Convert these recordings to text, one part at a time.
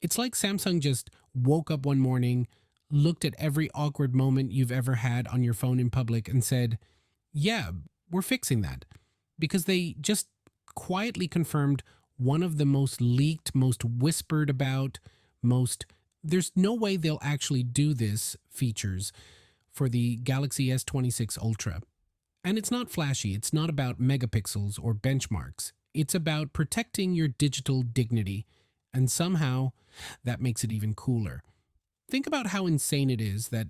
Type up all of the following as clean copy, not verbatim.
It's like Samsung just woke up one morning, looked at every awkward moment you've ever had on your phone in public, and said, yeah, we're fixing that. Because they just quietly confirmed one of the most leaked, most whispered about, most. There's no way they'll actually do this features for the Galaxy S26 Ultra. And it's not flashy, it's not about megapixels or benchmarks. It's about protecting your digital dignity. And somehow, that makes it even cooler. Think about how insane it is that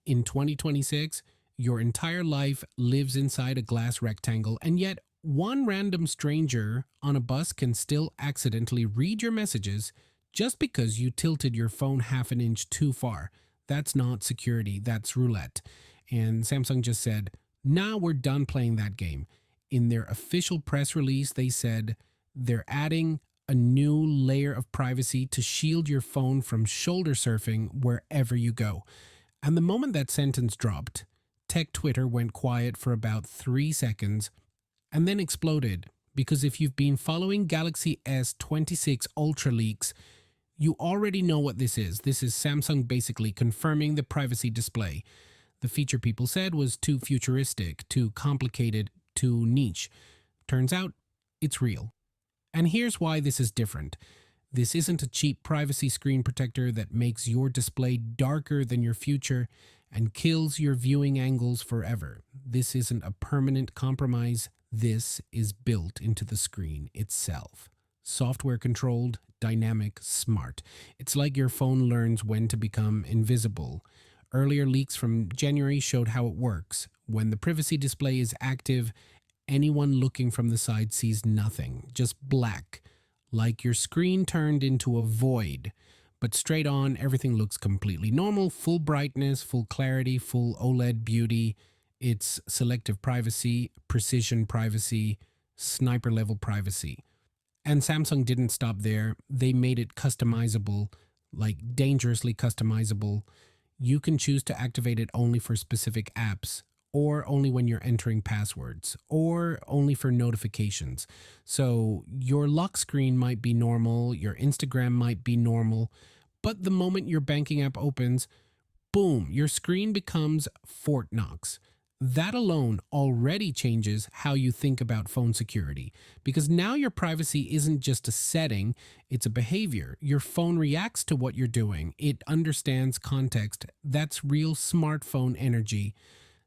in 2026, your entire life lives inside a glass rectangle, and yet one random stranger on a bus can still accidentally read your messages just because you tilted your phone half an inch too far. That's not security, that's roulette. And Samsung just said, now we're done playing that game. In their official press release, they said they're adding a new layer of privacy to shield your phone from shoulder surfing wherever you go. And the moment that sentence dropped, tech Twitter went quiet for about 3 seconds and then exploded, because if you've been following Galaxy S26 Ultra leaks, you already know what this is. This is Samsung basically confirming the privacy display. The feature people said was too futuristic, too complicated, too niche. Turns out, it's real. And here's why this is different. This isn't a cheap privacy screen protector that makes your display darker than your future and kills your viewing angles forever. This isn't a permanent compromise. This is built into the screen itself. Software controlled, dynamic, smart. It's like your phone learns when to become invisible. Earlier leaks from January showed how it works. When the privacy display is active, anyone looking from the side sees nothing, just black, like your screen turned into a void. But straight on, everything looks completely normal, full brightness, full clarity, full OLED beauty. It's selective privacy, precision privacy, sniper level privacy. And Samsung didn't stop there. They made it customizable, like dangerously customizable. You can choose to activate it only for specific apps, or only when you're entering passwords, or only for notifications. So your lock screen might be normal, your Instagram might be normal, but the moment your banking app opens, boom, your screen becomes Fort Knox. That alone already changes how you think about phone security, because now your privacy isn't just a setting, it's a behavior. Your phone reacts to what you're doing. It understands context. That's real smartphone energy.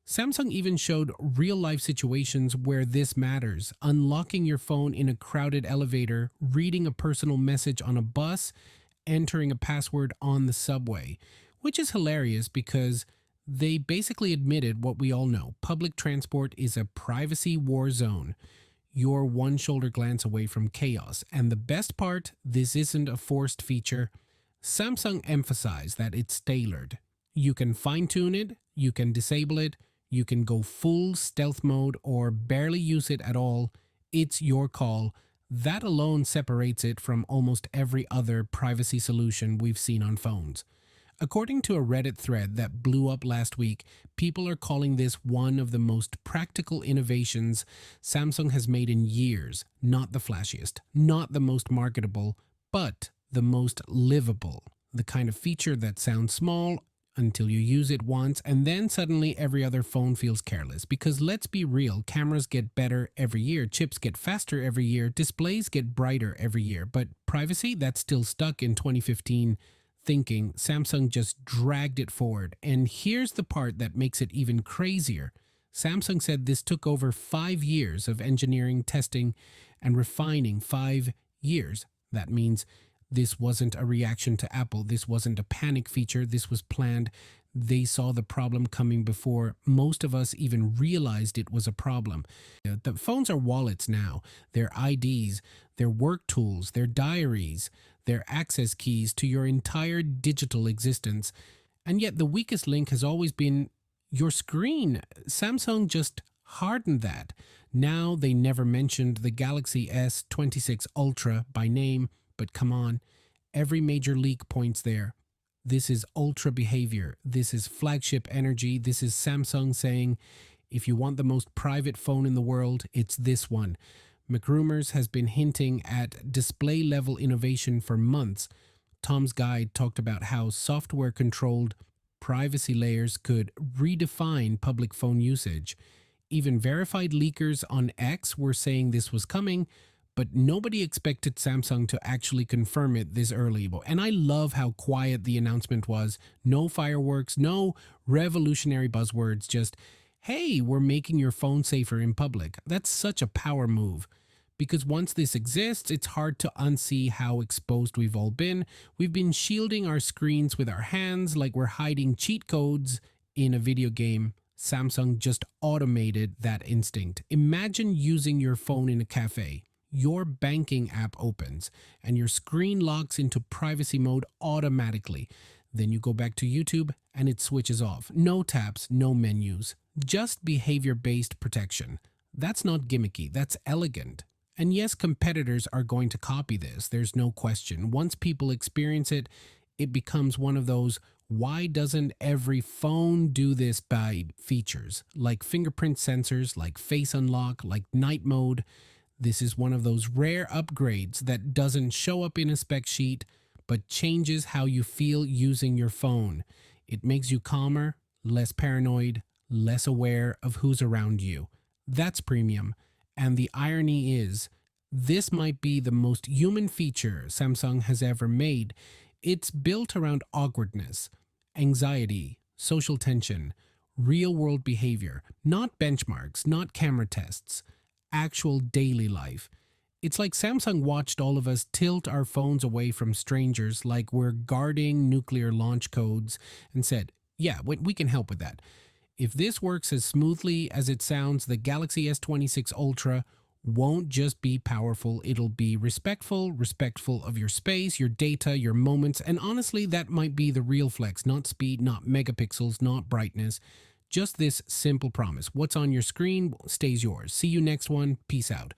Samsung even showed real-life situations where this matters. Unlocking your phone in a crowded elevator, reading a personal message on a bus, entering a password on the subway. Which is hilarious because they basically admitted what we all know. Public transport is a privacy war zone. You're one shoulder glance away from chaos. And the best part, this isn't a forced feature. Samsung emphasized that it's tailored. You can fine-tune it, you can disable it, you can go full stealth mode or barely use it at all. It's your call. That alone separates it from almost every other privacy solution we've seen on phones. According to a Reddit thread that blew up last week, people are calling this one of the most practical innovations Samsung has made in years. Not the flashiest, not the most marketable, but the most livable. The kind of feature that sounds small until you use it once, and then suddenly every other phone feels careless. Because let's be real, cameras get better every year, chips get faster every year, displays get brighter every year, but privacy, that's still stuck in 2015 thinking. Samsung just dragged it forward. And here's the part that makes it even crazier. Samsung said this took over 5 years of engineering, testing, and refining. 5 years. That means this wasn't a reaction to Apple. This wasn't a panic feature. This was planned. They saw the problem coming before most of us even realized it was a problem. The phones are wallets now. They're IDs, they're work tools, they're diaries, they're access keys to your entire digital existence. And yet the weakest link has always been your screen. Samsung just hardened that. Now they never mentioned the Galaxy S26 Ultra by name, but come on, every major leak points there. This is ultra behavior. This is flagship energy. This is Samsung saying, if you want the most private phone in the world, it's this one. MacRumors has been hinting at display level innovation for months. Tom's guide talked about how software controlled privacy layers could redefine public phone usage. Even verified leakers on X were saying this was coming, but nobody expected Samsung to actually confirm it this early. And I love how quiet the announcement was. No fireworks, no revolutionary buzzwords, just, hey, we're making your phone safer in public. That's such a power move. Because once this exists, it's hard to unsee how exposed we've all been. We've been shielding our screens with our hands like we're hiding cheat codes in a video game. Samsung just automated that instinct. Imagine using your phone in a cafe. Your banking app opens and your screen locks into privacy mode automatically. Then you go back to YouTube and it switches off. No taps, no menus, just behavior-based protection. That's not gimmicky, that's elegant. And yes, competitors are going to copy this, there's no question. Once people experience it, it becomes one of those why doesn't every phone do this by features, like fingerprint sensors, like face unlock, like night mode. This is one of those rare upgrades that doesn't show up in a spec sheet, but changes how you feel using your phone. It makes you calmer, less paranoid, less aware of who's around you. That's premium. And the irony is, this might be the most human feature Samsung has ever made. It's built around awkwardness, anxiety, social tension, real-world behavior, not benchmarks, not camera tests, actual daily life. It's like Samsung watched all of us tilt our phones away from strangers like we're guarding nuclear launch codes and said, yeah, we can help with that. If this works as smoothly as it sounds, the Galaxy S26 Ultra won't just be powerful, it'll be respectful of your space, your data, your moments, and honestly, that might be the real flex, not speed, not megapixels, not brightness, just this simple promise. What's on your screen stays yours. See you next one. Peace out.